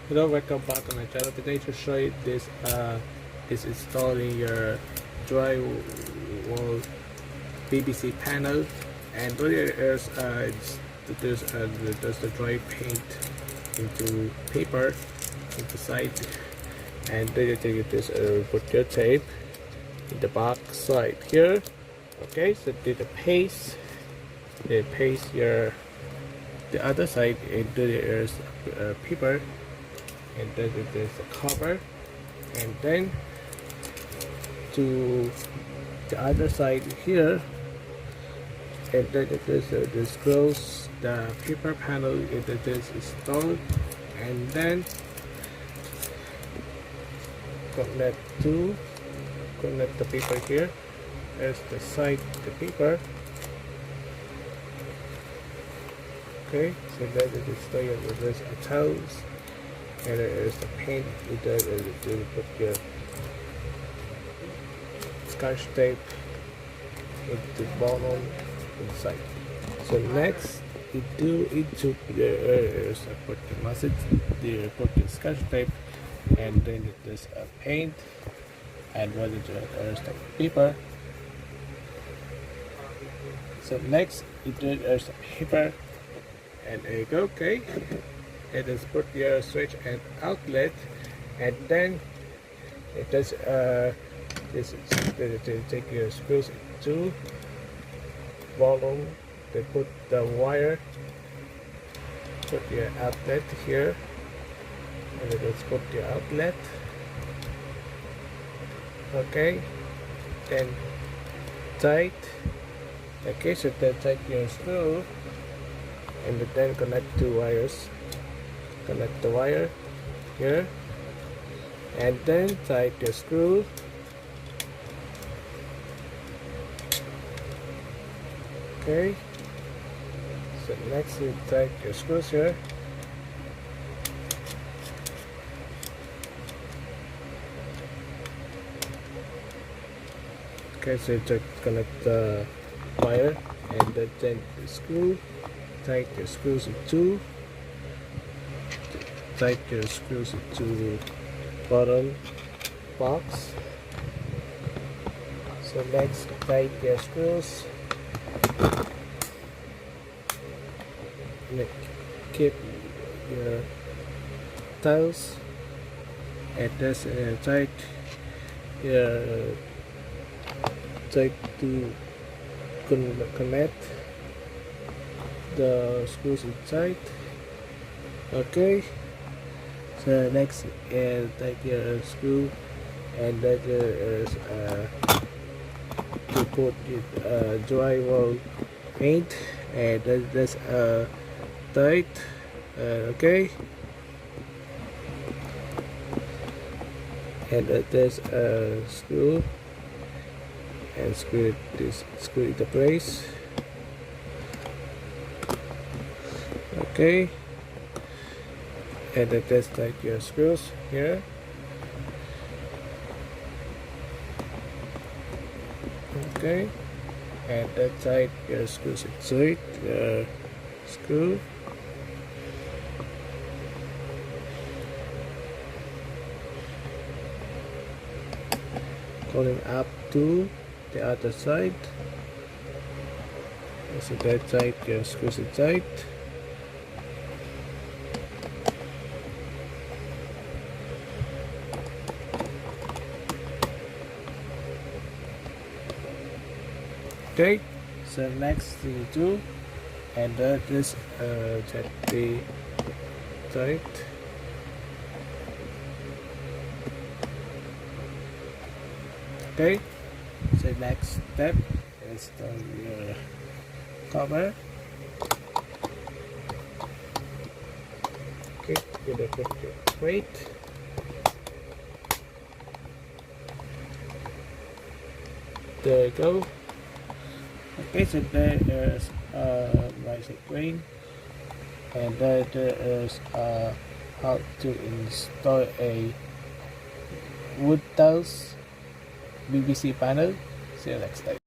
Hello, welcome back to my channel. Today to show you this is installing your drywall PVC panel, and what it is there's the dry paint into paper into side, and then you take this put your tape in the back side here. Okay, so do the paste your the other side into the paper, and then there's a cover, and then to the other side here, and then this close the paper panel into this installed, and then connect the paper here. There's the side the paper. Okay, so then it is stored with this towels, and there is the paint. You put your scotch tape into the bottom inside. So next, you do into put the message. You put the scotch tape, and then there's a paint, and what is there's the paper. So next, you do there's the paper. And there you go. Okay, and just put your switch and outlet, and then it does this is take your screws into bottom. They put the wire, put your outlet here, and then just put your outlet. Okay, then tight. Okay, so then take your screw, and then connect two wires. Connect the wire here, and then tight the screw. Okay, so next you tight your screws here. Okay, so you connect the wire, and then tight the screw. Tight your screws into bottom box. So next, tight your screws. Keep your tiles, and just tight to connect the screws inside. Okay, so next take your screw, and then to put drywall paint, and then that's tight. Okay, and there's a screw, and screw into place. Okay, and then just like your screws here. Okay, and then tight your screws inside the screw. Going up to the other side. So that tight your screws inside. Okay, so next thing you do, and this check the tight. Okay, so next step is the cover. Okay, you put your weight. There you go. Okay, so there is basic grain, and there is how to install a wood tiles PVC panel. See you next time.